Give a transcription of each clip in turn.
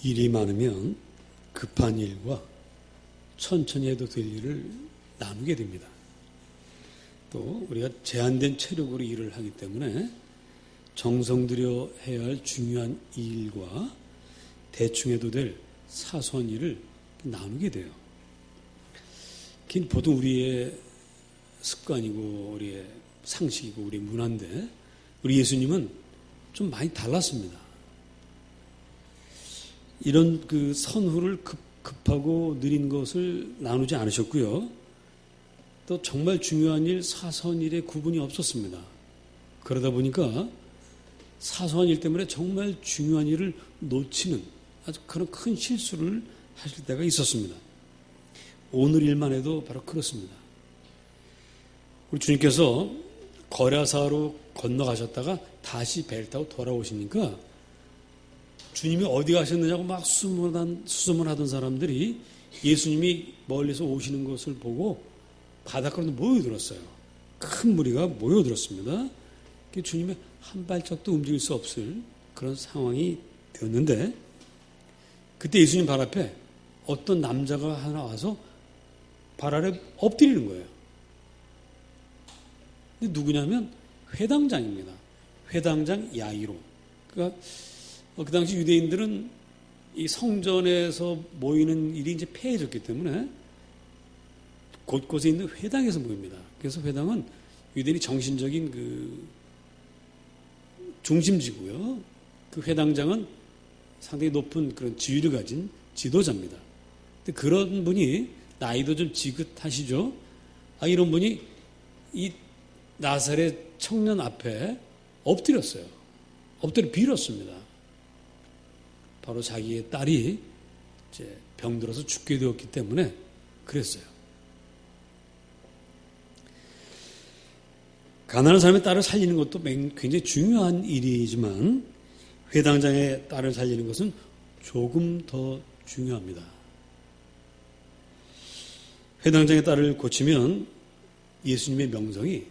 일이 많으면 급한 일과 천천히 해도 될 일을 나누게 됩니다. 또 우리가 제한된 체력으로 일을 하기 때문에 정성 들여 해야 할 중요한 일과 대충 해도 될 사소한 일을 나누게 돼요. 보통 우리의 습관이고 우리의 상식이고 우리의 문화인데 우리 예수님은 좀 많이 달랐습니다. 이런 그 선후를 급하고 느린 것을 나누지 않으셨고요. 또 정말 중요한 일, 사소한 일에 구분이 없었습니다. 그러다 보니까 사소한 일 때문에 정말 중요한 일을 놓치는 아주 그런 큰 실수를 하실 때가 있었습니다. 오늘 일만 해도 바로 그렇습니다. 우리 주님께서 거라사로 건너가셨다가 다시 배를 타고 돌아오시니까 주님이 어디 가셨느냐고 막 수소문하던 사람들이 예수님이 멀리서 오시는 것을 보고 바닷가로 모여들었어요. 큰 무리가 모여들었습니다. 주님이 한 발짝도 움직일 수 없을 그런 상황이 되었는데 그때 예수님 발 앞에 어떤 남자가 하나 와서 발 아래 엎드리는 거예요. 근데 누구냐면 회당장입니다. 회당장 야이로. 그러니까 그 당시 유대인들은 이 성전에서 모이는 일이 이제 폐해졌기 때문에 곳곳에 있는 회당에서 모입니다. 그래서 회당은 유대인이 정신적인 그 중심지고요. 그 회당장은 상당히 높은 그런 지위를 가진 지도자입니다. 근데 그런 분이 나이도 좀 지긋하시죠. 이런 분이 이 나사렛 청년 앞에 엎드렸어요. 엎드려 빌었습니다. 바로 자기의 딸이 이제 병들어서 죽게 되었기 때문에 그랬어요. 가난한 사람의 딸을 살리는 것도 굉장히 중요한 일이지만 회당장의 딸을 살리는 것은 조금 더 중요합니다. 회당장의 딸을 고치면 예수님의 명성이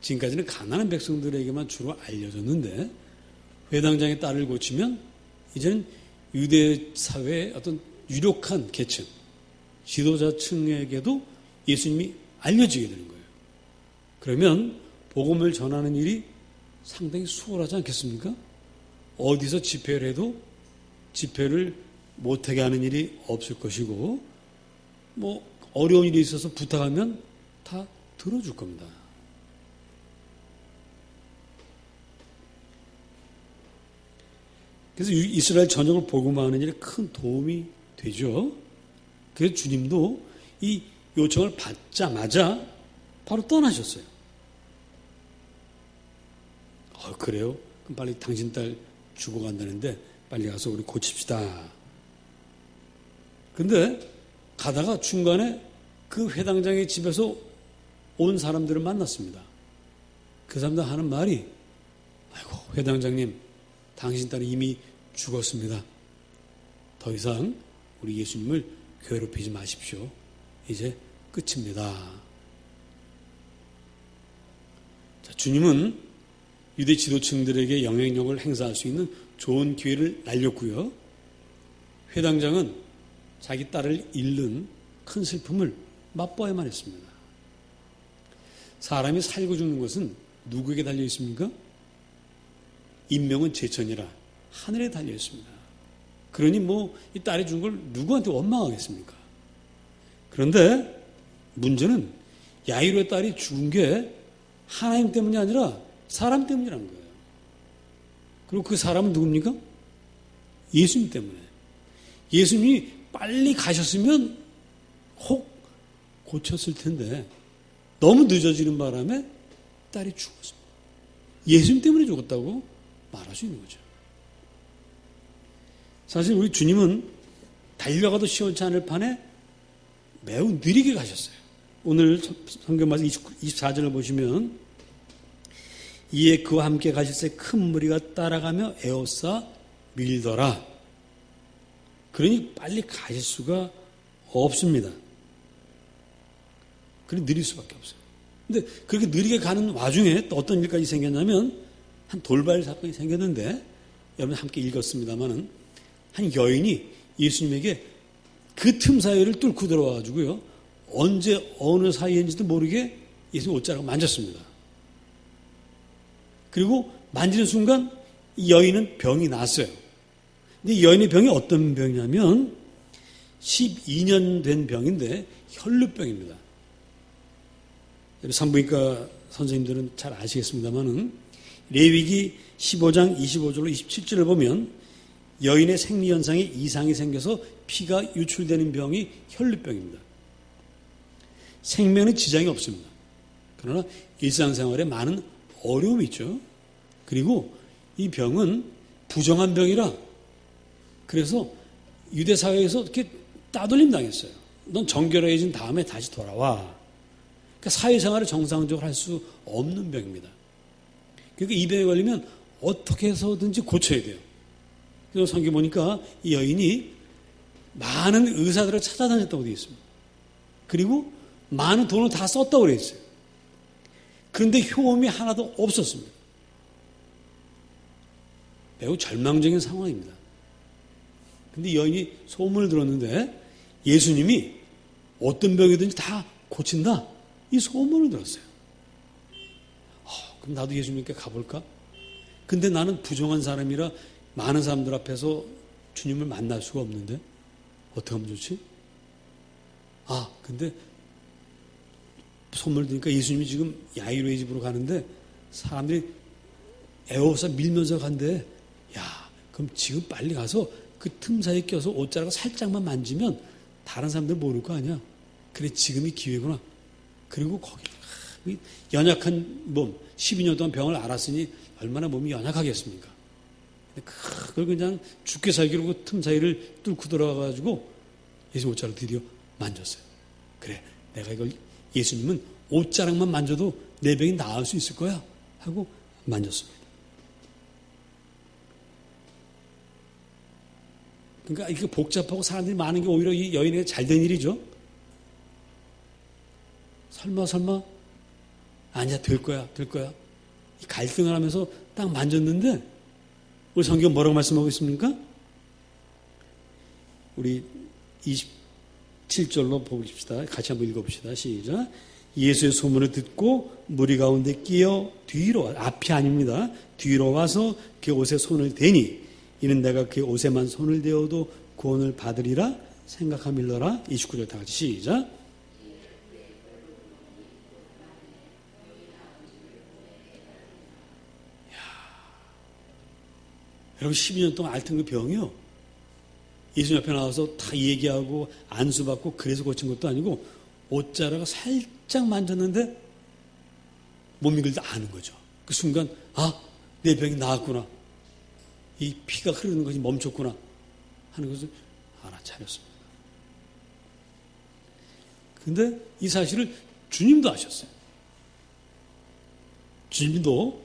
지금까지는 가난한 백성들에게만 주로 알려졌는데 회당장의 딸을 고치면 이제는 유대 사회의 어떤 유력한 계층, 지도자층에게도 예수님이 알려지게 되는 거예요. 그러면 복음을 전하는 일이 상당히 수월하지 않겠습니까? 어디서 집회를 해도 집회를 못하게 하는 일이 없을 것이고 어려운 일이 있어서 부탁하면 다 들어줄 겁니다. 그래서 이스라엘 전역을 복음화하는 일에 큰 도움이 되죠. 그래서 주님도 이 요청을 받자마자 바로 떠나셨어요. 그래요? 그럼 빨리 당신 딸 죽어간다는데 빨리 가서 우리 고칩시다. 근데 가다가 중간에 그 회당장의 집에서 온 사람들을 만났습니다. 그 사람들 하는 말이 회당장님 당신 딸이 이미 죽었습니다. 더 이상 우리 예수님을 괴롭히지 마십시오. 이제 끝입니다. 자, 주님은 유대 지도층들에게 영향력을 행사할 수 있는 좋은 기회를 날렸고요. 회당장은 자기 딸을 잃는 큰 슬픔을 맛보아야만 했습니다. 사람이 살고 죽는 것은 누구에게 달려 있습니까? 인명은 제천이라 하늘에 달려 있습니다. 그러니 이 딸이 죽은 걸 누구한테 원망하겠습니까? 그런데 문제는 야이로의 딸이 죽은 게 하나님 때문이 아니라 사람 때문이라는 거예요. 그리고 그 사람은 누굽니까? 예수님 때문에. 예수님이 빨리 가셨으면 혹 고쳤을 텐데 너무 늦어지는 바람에 딸이 죽었습니다. 예수님 때문에 죽었다고 말할 수 있는 거죠. 사실 우리 주님은 달려가도 시원치 않을 판에 매우 느리게 가셨어요. 오늘 성경 말씀 24절을 보시면 이에 그와 함께 가실새 큰 무리가 따라가며 에워싸 밀더라. 그러니 빨리 가실 수가 없습니다. 그러니 느릴 수밖에 없어요. 근데 그렇게 느리게 가는 와중에 또 어떤 일까지 생겼냐면 한 돌발 사건이 생겼는데 여러분 함께 읽었습니다마는 한 여인이 예수님에게 그 틈 사이를 뚫고 들어와가지고요. 언제 어느 사이인지도 모르게 예수님 옷자락을 만졌습니다. 그리고 만지는 순간 이 여인은 병이 났어요. 근데 이 여인의 병이 어떤 병이냐면 12년 된 병인데 혈루병입니다. 산부인과 선생님들은 잘 아시겠습니다만은 레위기 15장 25절로 27절을 보면 여인의 생리현상에 이상이 생겨서 피가 유출되는 병이 혈루병입니다. 생명에 지장이 없습니다. 그러나 일상생활에 많은 어려움이 있죠. 그리고 이 병은 부정한 병이라 그래서 유대 사회에서 이렇게 따돌림 당했어요. 넌 정결해진 다음에 다시 돌아와. 그러니까 사회생활을 정상적으로 할 수 없는 병입니다. 그러니까 이 병에 걸리면 어떻게 해서든지 고쳐야 돼요. 그래서 성경 보니까 이 여인이 많은 의사들을 찾아다녔다고 되어 있습니다. 그리고 많은 돈을 다 썼다고 되어 있어요. 그런데 효험이 하나도 없었습니다. 매우 절망적인 상황입니다. 근데 여인이 소문을 들었는데 예수님이 어떤 병이든지 다 고친다. 이 소문을 들었어요. 그럼 나도 예수님께 가볼까? 근데 나는 부정한 사람이라 많은 사람들 앞에서 주님을 만날 수가 없는데 어떻게 하면 좋지? 근데 소문을 들으니까 예수님이 지금 야이로의 집으로 가는데 사람들이 에워서 밀면서 간대. 그럼 지금 빨리 가서 그 틈 사이에 껴서 옷자락을 살짝만 만지면 다른 사람들 모를 거 아니야. 그래 지금이 기회구나. 그리고 거기 연약한 몸 12년 동안 병을 앓았으니 얼마나 몸이 연약하겠습니까. 그걸 그냥 죽게 살기로 그 틈 사이를 뚫고 들어가가지고 예수님 옷자락을 드디어 만졌어요. 그래 내가 이걸 예수님은 옷자락만 만져도 내 병이 나을 수 있을 거야 하고 만졌습니다. 그러니까 이게 복잡하고 사람들이 많은 게 오히려 이 여인에게 잘된 일이죠. 설마 아니야 될 거야 이 갈등을 하면서 딱 만졌는데 우리 성경 뭐라고 말씀하고 있습니까? 우리 27절로 보십시다. 같이 한번 읽어봅시다. 시작. 예수의 소문을 듣고 무리 가운데 끼어 뒤로 앞이 아닙니다. 뒤로 와서 그 옷에 손을 대니 이는 내가 그 옷에만 손을 대어도 구원을 받으리라 생각함일러라. 29절 다 같이 시작. 여러분 12년 동안 앓던 그 병이요. 예수님 앞에 나와서 다 얘기하고 안수받고 그래서 고친 것도 아니고 옷자락을 살짝 만졌는데 몸이 그걸 다 아는 거죠. 그 순간 내 병이 나았구나. 이 피가 흐르는 것이 멈췄구나 하는 것을 알아차렸습니다. 그런데 이 사실을 주님도 아셨어요. 주님도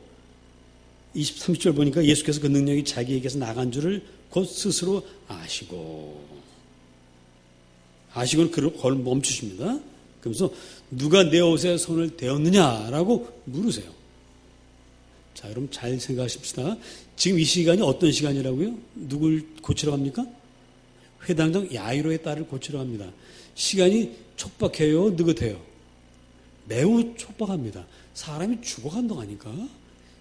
30절 보니까 예수께서 그 능력이 자기에게서 나간 줄을 곧 스스로 아시고는 그걸 멈추십니다. 그러면서 누가 내 옷에 손을 대었느냐라고 물으세요. 자, 여러분 잘 생각하십시다. 지금 이 시간이 어떤 시간이라고요? 누굴 고치러 갑니까? 회당장 야이로의 딸을 고치러 갑니다. 시간이 촉박해요? 느긋해요? 매우 촉박합니다. 사람이 죽어간다고 하니까.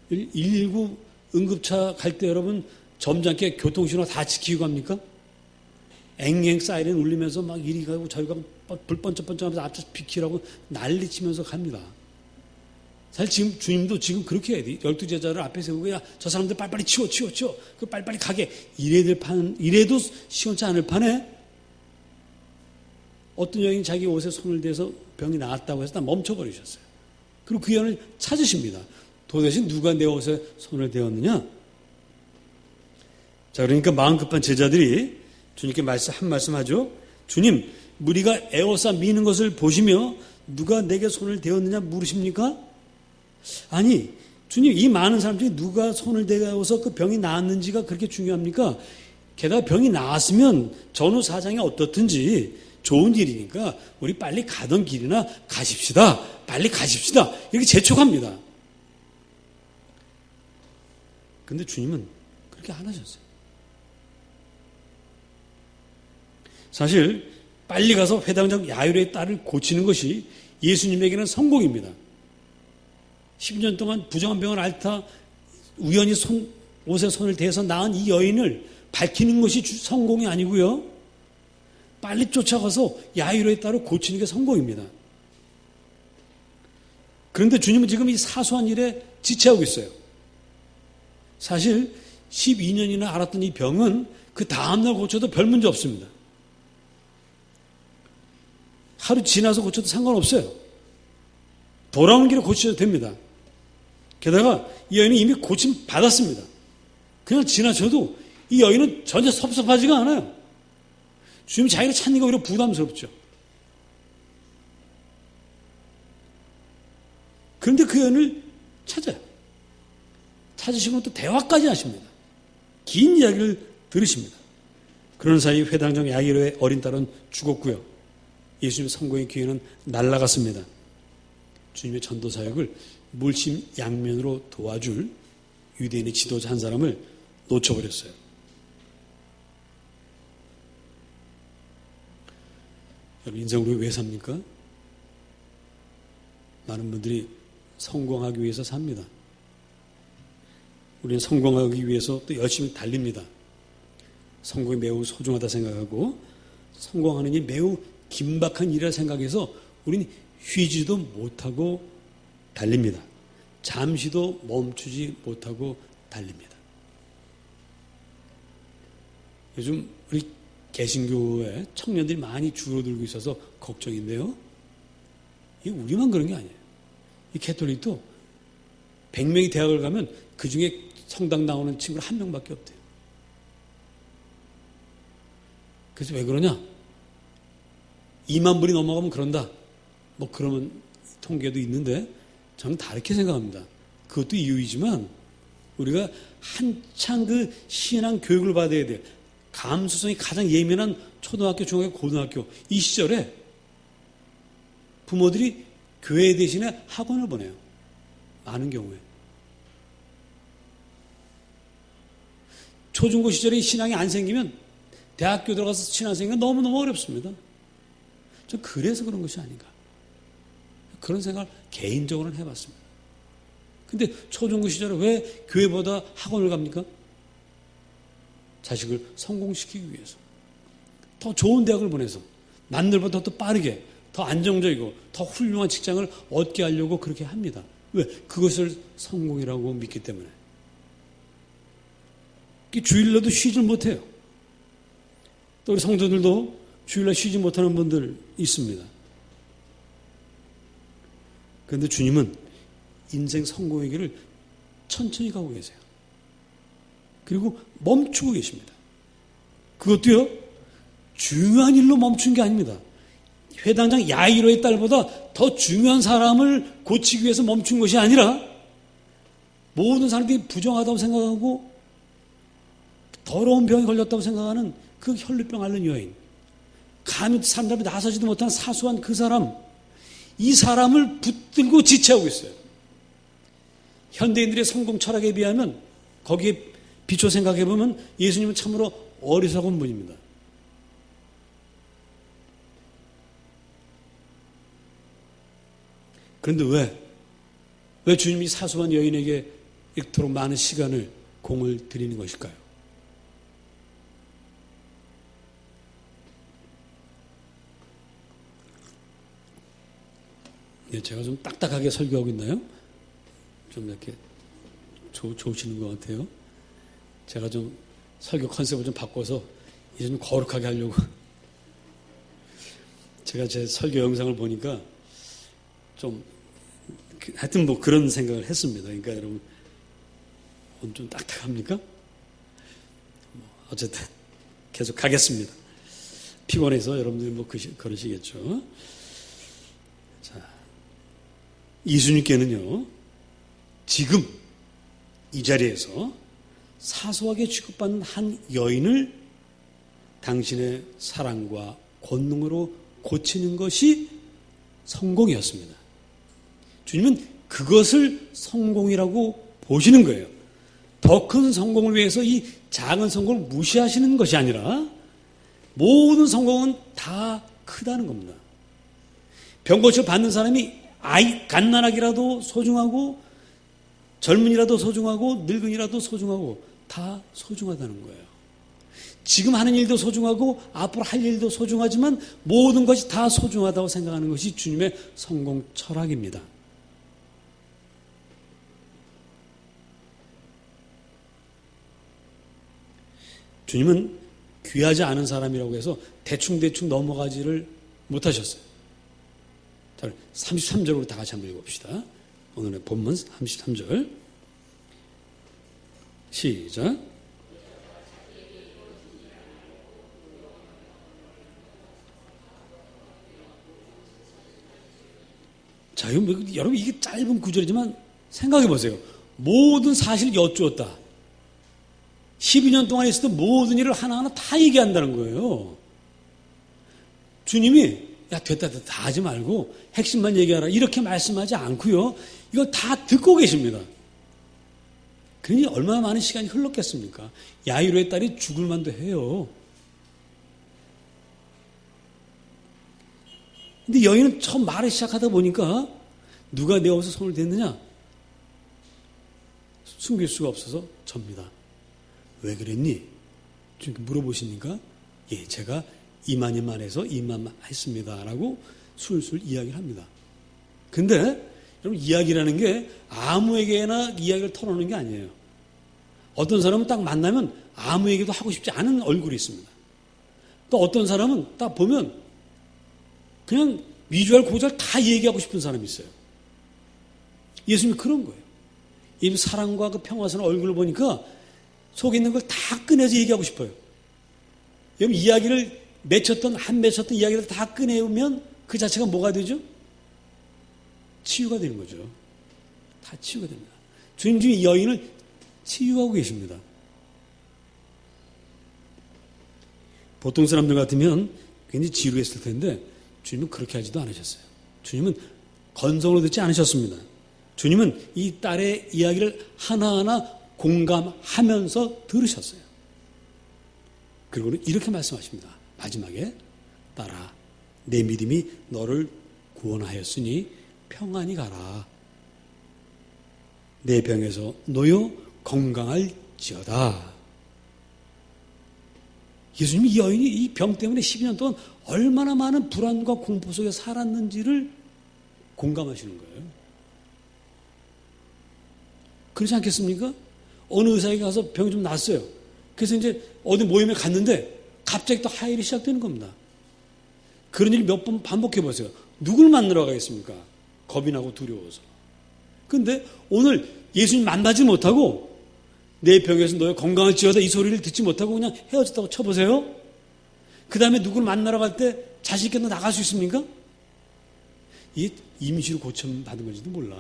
119 응급차 갈 때 여러분 점잖게 교통신호 다 지키고 갑니까? 앵앵 사이렌 울리면서 막 이리 가고 저리 가고 불 번쩍번쩍하면서 앞에서 비키라고 난리치면서 갑니다. 사실 지금 주님도 지금 그렇게 해야 돼. 12제자를 앞에 세우고 저 사람들 빨리빨리 치워. 그 빨리빨리 가게. 이래도 시원치 않을 판에 어떤 여인이 자기 옷에 손을 대서 병이 나았다고 해서 다 멈춰버리셨어요. 그리고 그 여인을 찾으십니다. 도대체 누가 내 옷에 손을 대었느냐? 자, 그러니까 마음 급한 제자들이 주님께 한 말씀 하죠. 주님, 무리가 에워싸 미는 것을 보시며 누가 내게 손을 대었느냐 물으십니까? 아니, 주님, 이 많은 사람 중에 누가 손을 대어서 그 병이 나았는지가 그렇게 중요합니까? 게다가 병이 나았으면 전후 사정이 어떻든지 좋은 일이니까 우리 빨리 가던 길이나 가십시다. 빨리 가십시다. 이렇게 재촉합니다. 근데 주님은 그렇게 안 하셨어요. 사실 빨리 가서 회당장 야이로의 딸을 고치는 것이 예수님에게는 성공입니다. 10년 동안 부정한 병을 앓다 우연히 옷에 손을 대서 낳은 이 여인을 밝히는 것이 성공이 아니고요. 빨리 쫓아가서 야이로의 딸을 고치는 게 성공입니다. 그런데 주님은 지금 이 사소한 일에 지체하고 있어요. 사실 12년이나 앓았던 이 병은 그 다음날 고쳐도 별 문제 없습니다. 하루 지나서 고쳐도 상관없어요. 돌아오는 길에 고쳐도 됩니다. 게다가 이 여인은 이미 고침 받았습니다. 그냥 지나쳐도 이 여인은 전혀 섭섭하지가 않아요. 주님 자기를 찾는 게 오히려 부담스럽죠. 그런데 그 여인을 찾아요. 찾으시고 또 대화까지 하십니다. 긴 이야기를 들으십니다. 그런 사이 회당장 야이로의 어린 딸은 죽었고요. 예수님의 성공의 기회는 날아갔습니다. 주님의 전도 사역을 물심양면으로 도와줄 유대인의 지도자 한 사람을 놓쳐버렸어요. 여러분, 인생을 왜 삽니까? 많은 분들이 성공하기 위해서 삽니다. 우리는 성공하기 위해서 또 열심히 달립니다. 성공이 매우 소중하다 생각하고 성공하는 일이 매우 긴박한 일이라 생각해서 우리는 쉬지도 못하고 달립니다. 잠시도 멈추지 못하고 달립니다. 요즘 우리 개신교에 청년들이 많이 줄어들고 있어서 걱정인데요. 이게 우리만 그런 게 아니에요. 이 캐톨릭도 100명이 대학을 가면 그 중에 성당 나오는 친구는 한 명밖에 없대요. 그래서 왜 그러냐? 2만 불이 넘어가면 그런다. 뭐 그러면 통계도 있는데 저는 다르게 생각합니다. 그것도 이유이지만 우리가 한창 그 신앙 교육을 받아야 돼요. 감수성이 가장 예민한 초등학교, 중학교, 고등학교 이 시절에 부모들이 교회 대신에 학원을 보내요. 많은 경우에. 초중고 시절에 신앙이 안 생기면 대학교 들어가서 신앙 생기면 너무너무 어렵습니다. 저 그래서 그런 것이 아닌가. 그런 생각을 개인적으로는 해봤습니다. 근데 초중고 시절에 왜 교회보다 학원을 갑니까? 자식을 성공시키기 위해서. 더 좋은 대학을 보내서 남들보다 더 빠르게, 더 안정적이고 더 훌륭한 직장을 얻게 하려고 그렇게 합니다. 왜? 그것을 성공이라고 믿기 때문에. 주일날도 쉬질 못해요. 또 우리 성도들도 주일날 쉬지 못하는 분들 있습니다. 그런데 주님은 인생 성공의 길을 천천히 가고 계세요. 그리고 멈추고 계십니다. 그것도요, 중요한 일로 멈춘 게 아닙니다. 회당장 야이로의 딸보다 더 중요한 사람을 고치기 위해서 멈춘 것이 아니라 모든 사람들이 부정하다고 생각하고 더러운 병에 걸렸다고 생각하는 그 혈루병 앓는 여인, 감히 사람들이 나서지도 못한 사소한 그 사람, 이 사람을 붙들고 지체하고 있어요. 현대인들의 성공 철학에 비하면 거기에 비춰 생각해보면 예수님은 참으로 어리석은 분입니다. 그런데 왜 주님이 사소한 여인에게 이토록 많은 시간을, 공을 들이는 것일까요? 제가 좀 딱딱하게 설교하고 있나요? 좀 이렇게 좋으시는 것 같아요. 제가 좀 설교 컨셉을 좀 바꿔서 이제 좀 거룩하게 하려고. 제가 제 설교 영상을 보니까 좀 하여튼 뭐 그런 생각을 했습니다. 그러니까 여러분 오늘 좀 딱딱합니까? 어쨌든 계속 가겠습니다. 피곤해서 여러분들이 뭐 그러시겠죠. 예수님께는요, 지금 이 자리에서 사소하게 취급받는 한 여인을 당신의 사랑과 권능으로 고치는 것이 성공이었습니다. 주님은 그것을 성공이라고 보시는 거예요. 더 큰 성공을 위해서 이 작은 성공을 무시하시는 것이 아니라 모든 성공은 다 크다는 겁니다. 병고치를 받는 사람이 갓난아기라도 소중하고 젊은이라도 소중하고 늙은이라도 소중하고 다 소중하다는 거예요. 지금 하는 일도 소중하고 앞으로 할 일도 소중하지만 모든 것이 다 소중하다고 생각하는 것이 주님의 성공 철학입니다. 주님은 귀하지 않은 사람이라고 해서 대충 넘어가지를 못하셨어요. 자, 33절로 다 같이 한번 읽어봅시다. 오늘의 본문 33절 시작. 자, 여러분 이게 짧은 구절이지만 생각해 보세요. 모든 사실을 여쭈었다. 12년 동안 있었던 모든 일을 하나하나 다 얘기한다는 거예요. 주님이 야 됐다 다 하지 말고 핵심만 얘기하라 이렇게 말씀하지 않고요. 이걸 다 듣고 계십니다. 그러니 얼마나 많은 시간이 흘렀겠습니까? 야이로의 딸이 죽을 만도 해요. 근데 여인은 처음 말을 시작하다 보니까 누가 내 옷에 손을 댔느냐? 숨길 수가 없어서 접니다. 왜 그랬니? 좀 물어보시니까 예, 제가 이만해서 이만했습니다. 라고 술술 이야기를 합니다. 근데 여러분 이야기라는 게 아무에게나 이야기를 털어놓는 게 아니에요. 어떤 사람은 딱 만나면 아무에게도 하고 싶지 않은 얼굴이 있습니다. 또 어떤 사람은 딱 보면 그냥 미주알 고주알 다 얘기하고 싶은 사람이 있어요. 예수님이 그런 거예요. 이 사랑과 그 평화스러운 얼굴을 보니까 속에 있는 걸 다 꺼내서 얘기하고 싶어요. 여러분 이야기를 맺혔던 이야기를 다 꺼내면 그 자체가 뭐가 되죠? 치유가 되는 거죠. 다 치유가 됩니다. 주님 지금 이 여인을 치유하고 계십니다. 보통 사람들 같으면 굉장히 지루했을 텐데 주님은 그렇게 하지도 않으셨어요. 주님은 건성으로 듣지 않으셨습니다. 주님은 이 딸의 이야기를 하나하나 공감하면서 들으셨어요. 그리고는 이렇게 말씀하십니다. 마지막에 딸아 내 믿음이 너를 구원하였으니 평안히 가라. 내 병에서 놓여 건강할지어다. 예수님이 이 여인이 이 병 때문에 12년 동안 얼마나 많은 불안과 공포 속에 살았는지를 공감하시는 거예요. 그렇지 않겠습니까? 어느 의사에게 가서 병이 좀 났어요. 그래서 이제 어디 모임에 갔는데 갑자기 또 하혈이 시작되는 겁니다. 그런 일 몇 번 반복해 보세요. 누굴 만나러 가겠습니까? 겁이 나고 두려워서. 그런데 오늘 예수님 만나지 못하고 내 병에서 너의 건강할지어다 이 소리를 듣지 못하고 그냥 헤어졌다고 쳐보세요. 그 다음에 누구를 만나러 갈 때 자신 있게 너 나갈 수 있습니까? 이게 임시로 고침받은 건지도 몰라.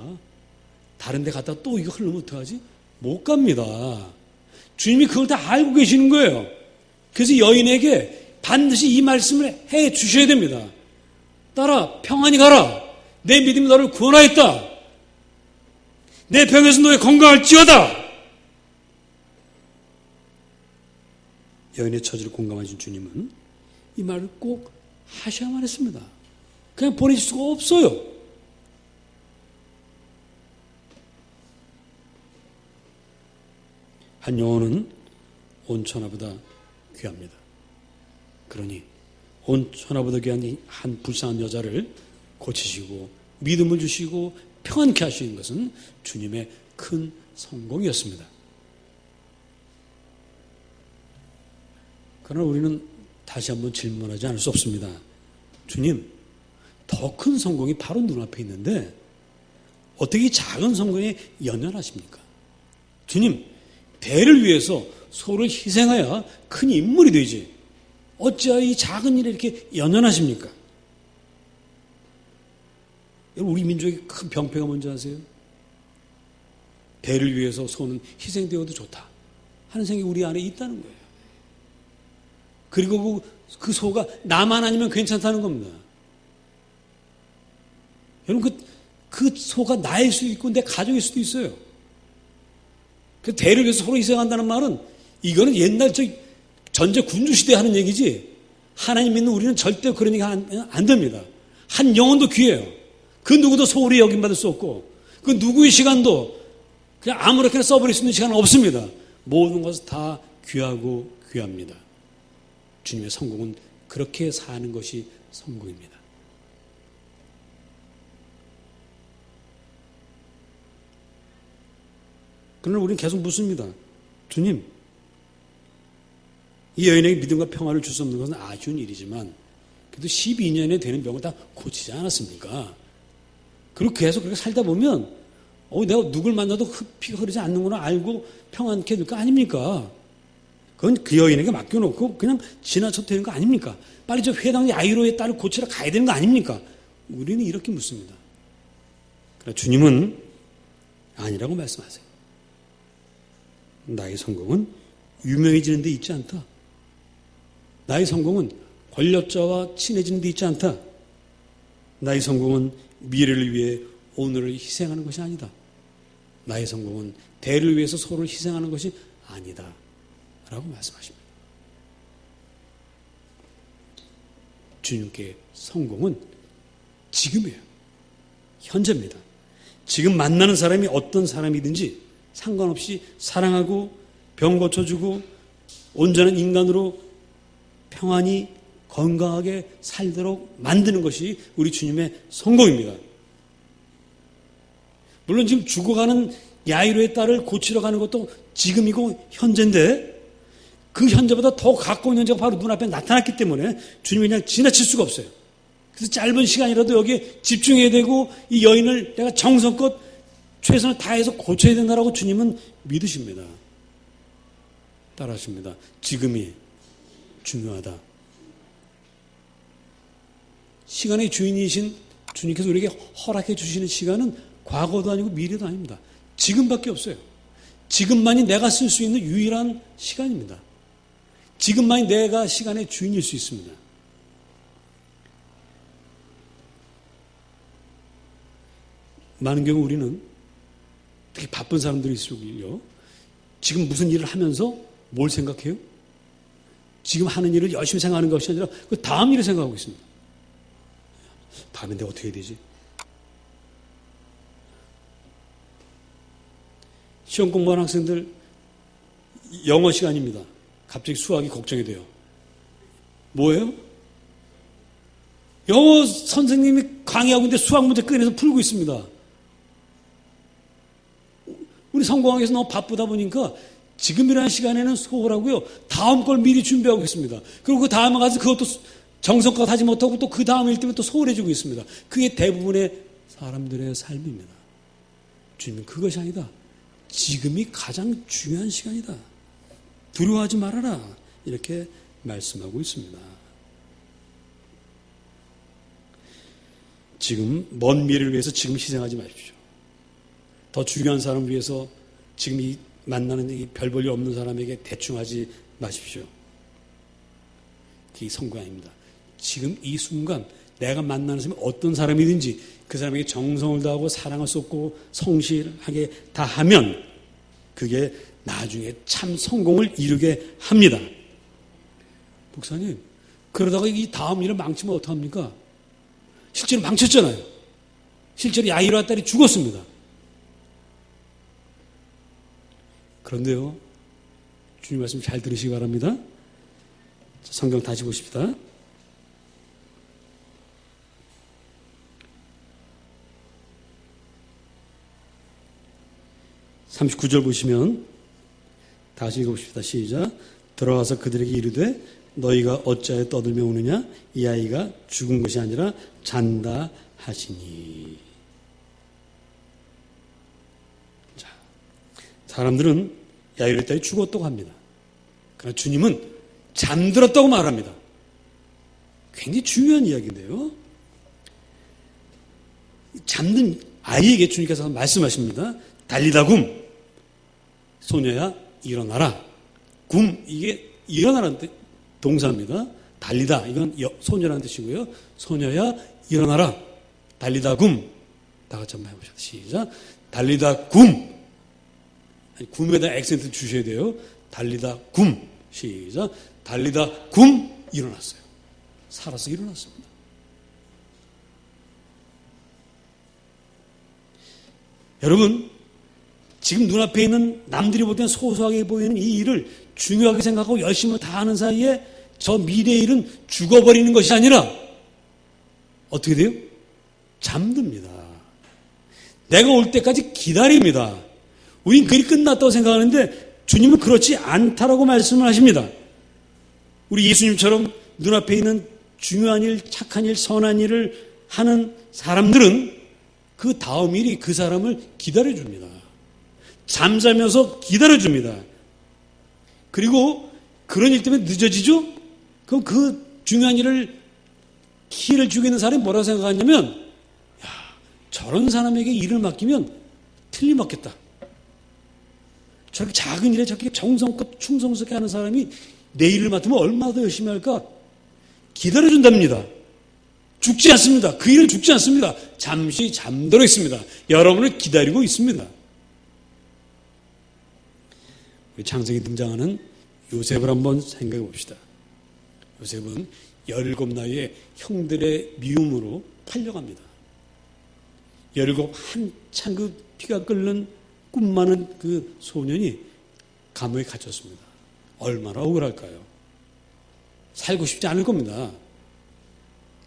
다른 데 갔다가 또 이거 흐르면 어떡하지? 못 갑니다. 주님이 그걸 다 알고 계시는 거예요. 그래서 여인에게 반드시 이 말씀을 해 주셔야 됩니다. 딸아 평안히 가라. 내 믿음이 너를 구원하였다. 내 병에서 너의 건강할지어다. 여인의 처지를 공감하신 주님은 이 말을 꼭 하셔야만 했습니다. 그냥 보내실 수가 없어요. 한 영혼은 온 천하보다 귀합니다. 그러니 온 천하보다 귀한 한 불쌍한 여자를 고치시고 믿음을 주시고 평안케 하시는 것은 주님의 큰 성공이었습니다. 그러나 우리는 다시 한번 질문하지 않을 수 없습니다. 주님, 더 큰 성공이 바로 눈앞에 있는데 어떻게 작은 성공에 연연하십니까? 주님, 대를 위해서 소를 희생해야 큰 인물이 되지 어찌하여 이 작은 일에 이렇게 연연하십니까? 우리 민족의 큰 병폐가 뭔지 아세요? 대를 위해서 소는 희생되어도 좋다 하는 생각이 우리 안에 있다는 거예요. 그리고 그 소가 나만 아니면 괜찮다는 겁니다. 여러분 그 소가 나일 수도 있고 내 가족일 수도 있어요. 그 대를 위해서 서로 희생한다는 말은 이거는 옛날 전제 군주시대에 하는 얘기지 하나님 믿는 우리는 절대 그런 얘기 안 됩니다. 한 영혼도 귀해요. 그 누구도 소홀히 여김받을 수 없고 그 누구의 시간도 그냥 아무렇게나 써버릴 수 있는 시간은 없습니다. 모든 것은 다 귀하고 귀합니다. 주님의 성공은 그렇게 사는 것이 성공입니다. 그러나 우리는 계속 묻습니다. 주님, 이 여인에게 믿음과 평화를 줄 수 없는 것은 아쉬운 일이지만 그래도 12년에 되는 병을 다 고치지 않았습니까? 그리고 계속 그렇게 살다 보면 내가 누굴 만나도 피가 흐르지 않는구나 알고 평안케 될 거 아닙니까? 그건 그 여인에게 맡겨놓고 그냥 지나쳐도 되는 거 아닙니까? 빨리 저 회당 야이로의 딸을 고치러 가야 되는 거 아닙니까? 우리는 이렇게 묻습니다. 그러나 주님은 아니라고 말씀하세요. 나의 성공은 유명해지는 데 있지 않다. 나의 성공은 권력자와 친해지는 데 있지 않다. 나의 성공은 미래를 위해 오늘을 희생하는 것이 아니다. 나의 성공은 대를 위해서 서로를 희생하는 것이 아니다. 라고 말씀하십니다. 주님께 성공은 지금이에요. 현재입니다. 지금 만나는 사람이 어떤 사람이든지 상관없이 사랑하고 병 고쳐주고 온전한 인간으로 평안히 건강하게 살도록 만드는 것이 우리 주님의 성공입니다. 물론 지금 죽어가는 야이로의 딸을 고치러 가는 것도 지금이고 현재인데 그 현재보다 더 가까운 현재가 바로 눈앞에 나타났기 때문에 주님이 그냥 지나칠 수가 없어요. 그래서 짧은 시간이라도 여기에 집중해야 되고 이 여인을 내가 정성껏 최선을 다해서 고쳐야 된다라고 주님은 믿으십니다. 따라하십니다. 지금이 중요하다. 시간의 주인이신 주님께서 우리에게 허락해 주시는 시간은 과거도 아니고 미래도 아닙니다. 지금밖에 없어요. 지금만이 내가 쓸 수 있는 유일한 시간입니다. 지금만이 내가 시간의 주인일 수 있습니다. 많은 경우 우리는 특히 바쁜 사람들일수록요. 지금 무슨 일을 하면서 뭘 생각해요? 지금 하는 일을 열심히 생각하는 것이 아니라 그 다음 일을 생각하고 있습니다. 다음에 내가 어떻게 해야 되지? 시험 공부하는 학생들 영어 시간입니다. 갑자기 수학이 걱정이 돼요. 뭐예요? 영어 선생님이 강의하고 있는데 수학 문제 꺼내서 풀고 있습니다. 우리 성공하기 위해서 너무 바쁘다 보니까 지금이라는 시간에는 소홀하고요. 다음 걸 미리 준비하고 있습니다. 그리고 그 다음에 가서 그것도 정성껏 하지 못하고 또 그 다음 일 때문에 또 소홀해지고 있습니다. 그게 대부분의 사람들의 삶입니다. 주님은 그것이 아니다. 지금이 가장 중요한 시간이다. 두려워하지 말아라. 이렇게 말씀하고 있습니다. 지금 먼 미래를 위해서 지금 희생하지 마십시오. 더 중요한 사람을 위해서 지금 이 만나는 이 별 볼일 없는 사람에게 대충 하지 마십시오. 그게 성공 아닙니다. 지금 이 순간 내가 만나는 사람이 어떤 사람이든지 그 사람에게 정성을 다하고 사랑을 쏟고 성실하게 다하면 그게 나중에 참 성공을 이루게 합니다. 목사님, 그러다가 이 다음 일을 망치면 어떡합니까? 실제로 망쳤잖아요. 실제로 야이로와 딸이 죽었습니다. 그런데요, 주님 말씀 잘 들으시기 바랍니다. 성경 다시 보십시다. 39절 보시면 다시 읽어봅시다. 시작. 들어가서 그들에게 이르되 너희가 어찌하여 떠들며 우느냐? 이 아이가 죽은 것이 아니라 잔다 하시니. 자, 사람들은 야이로의 딸이 죽었다고 합니다. 그러나 주님은 잠들었다고 말합니다. 굉장히 중요한 이야기인데요. 잠든 아이에게 주님께서 말씀하십니다. 달리다 굼. 소녀야 일어나라. 굼, 이게 일어나라는 동사입니다. 달리다, 이건 소녀라는 뜻이고요. 소녀야 일어나라. 달리다 굼. 다 같이 한번 해보시죠. 시작. 달리다 굼. 아니, 굼에다 액센트 주셔야 돼요. 달리다 굼. 시작. 달리다 굼. 일어났어요. 살아서 일어났습니다. 여러분, 지금 눈앞에 있는 남들이 볼 땐 소소하게 보이는 이 일을 중요하게 생각하고 열심히 다 하는 사이에 저 미래의 일은 죽어버리는 것이 아니라 어떻게 돼요? 잠듭니다. 내가 올 때까지 기다립니다. 우린 그 일이 끝났다고 생각하는데 주님은 그렇지 않다라고 말씀을 하십니다. 우리 예수님처럼 눈앞에 있는 중요한 일, 착한 일, 선한 일을 하는 사람들은 그 다음 일이 그 사람을 기다려줍니다. 잠자면서 기다려줍니다. 그리고 그런 일 때문에 늦어지죠? 그럼 그 중요한 일을 기회를 주고 있는 사람이 뭐라고 생각하냐면, 야, 저런 사람에게 일을 맡기면 틀림없겠다. 저렇게 작은 일에 저렇게 정성껏 충성스럽게 하는 사람이 내 일을 맡으면 얼마나 더 열심히 할까? 기다려준답니다. 죽지 않습니다. 그 일은 죽지 않습니다. 잠시 잠들어 있습니다. 여러분을 기다리고 있습니다. 창세기 등장하는 요셉을 한번 생각해 봅시다. 요셉은 17 나이에 형들의 미움으로 팔려갑니다. 17 한참 그 피가 끓는 꿈 많은 그 소년이 감옥에 갇혔습니다. 얼마나 억울할까요? 살고 싶지 않을 겁니다.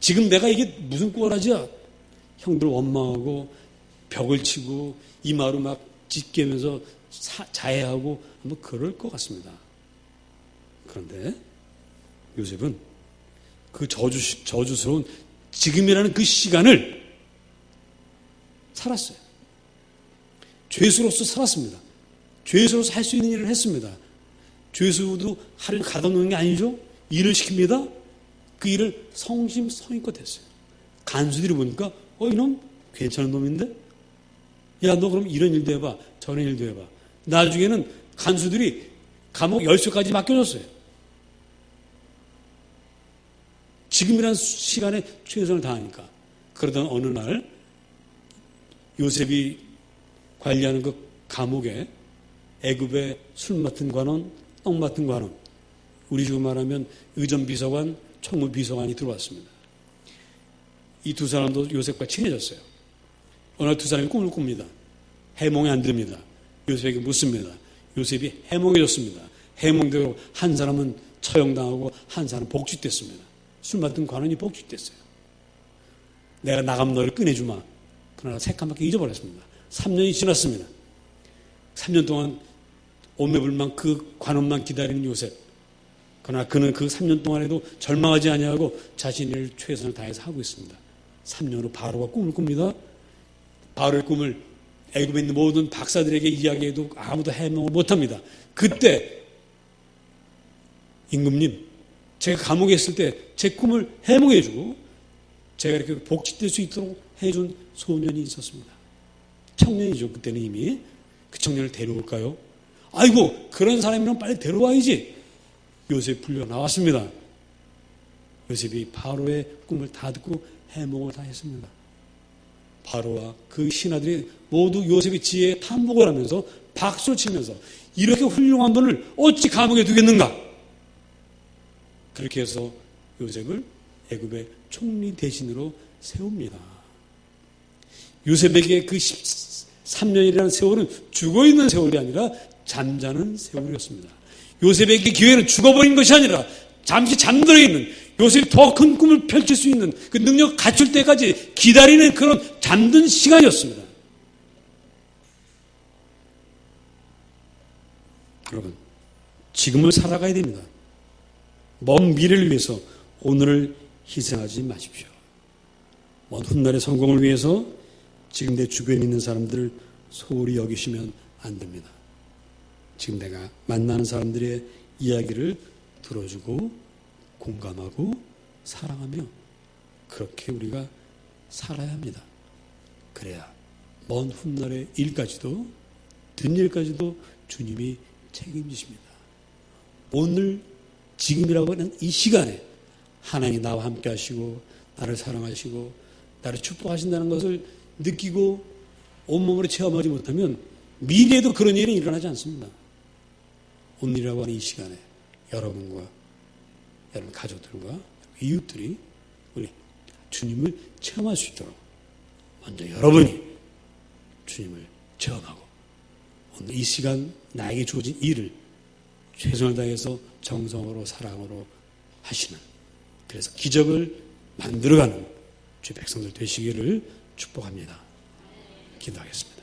지금 내가 이게 무슨 꼴하지야? 형들 원망하고 벽을 치고 이마로 막 찢기면서 자해하고 뭐 그럴 것 같습니다. 그런데 요셉은 그 저주스러운 지금이라는 그 시간을 살았어요. 죄수로서 살았습니다. 죄수로서 할 수 있는 일을 했습니다. 죄수도 하루를 가둬놓는 게 아니죠. 일을 시킵니다. 그 일을 성심성의껏 했어요. 간수들이 보니까 이놈 괜찮은 놈인데? 야, 너 그럼 이런 일도 해봐. 저런 일도 해봐. 나중에는 간수들이 감옥 열쇠까지 맡겨줬어요. 지금이란 시간에 최선을 다하니까. 그러던 어느 날 요셉이 관리하는 그 감옥에 애굽의 술 맡은 관원, 떡 맡은 관원, 우리 지금 말하면 의전비서관, 총무비서관이 들어왔습니다. 이 두 사람도 요셉과 친해졌어요. 어느 날 두 사람이 꿈을 꿉니다. 해몽이 안 됩니다. 요셉에게 묻습니다. 요셉이 해몽해줬습니다. 해몽대로 한 사람은 처형당하고 한 사람은 복직됐습니다. 술 맡은 관원이 복직됐어요. 내가 나가면 너를 꺼내주마. 그러나 새까맣게 잊어버렸습니다. 3년이 지났습니다. 3년 동안 오매불망 그 관원만 기다리는 요셉. 그러나 그는 그 3년 동안에도 절망하지 아니하고 자신의 최선을 다해서 하고 있습니다. 3년 후 바로가 꿈을 꿉니다. 바로의 꿈을 애굽에 있는 모든 박사들에게 이야기해도 아무도 해명을 못합니다. 그때 임금님, 제가 감옥에 있을 때 제 꿈을 해몽해주고 제가 이렇게 복직될 수 있도록 해준 소년이 있었습니다. 청년이죠. 그때는 이미. 그 청년을 데려올까요? 아이고, 그런 사람이면 빨리 데려와야지. 요셉이 풀려 나왔습니다. 요셉이 바로의 꿈을 다 듣고 해몽을 다 했습니다. 바로와 그 신하들이 모두 요셉의 지혜에 탐복을 하면서 박수를 치면서 이렇게 훌륭한 분을 어찌 감옥에 두겠는가? 그렇게 해서 요셉을 애굽의 총리 대신으로 세웁니다. 요셉에게 그 13년이라는 세월은 죽어있는 세월이 아니라 잠자는 세월이었습니다. 요셉에게 기회는 죽어버린 것이 아니라 잠시 잠들어 있는, 요셉이 더 큰 꿈을 펼칠 수 있는 그 능력 갖출 때까지 기다리는 그런 잠든 시간이었습니다. 여러분, 지금을 살아가야 됩니다. 먼 미래를 위해서 오늘을 희생하지 마십시오. 먼 훗날의 성공을 위해서 지금 내 주변에 있는 사람들을 소홀히 여기시면 안 됩니다. 지금 내가 만나는 사람들의 이야기를 들어주고 공감하고 사랑하며 그렇게 우리가 살아야 합니다. 그래야 먼 훗날의 일까지도 뒷일까지도 주님이 책임지십니다. 오늘 지금이라고 하는 이 시간에 하나님이 나와 함께 하시고 나를 사랑하시고 나를 축복하신다는 것을 느끼고 온몸으로 체험하지 못하면 미래에도 그런 일이 일어나지 않습니다. 오늘이라고 하는 이 시간에 여러분과 여러분 가족들과 이웃들이 우리 주님을 체험할 수 있도록 먼저 여러분이 주님을 체험하고 오늘 이 시간 나에게 주어진 일을 최선을 다해서 정성으로 사랑으로 하시는, 그래서 기적을 만들어가는 주의 백성들 되시기를 축복합니다. 기도하겠습니다.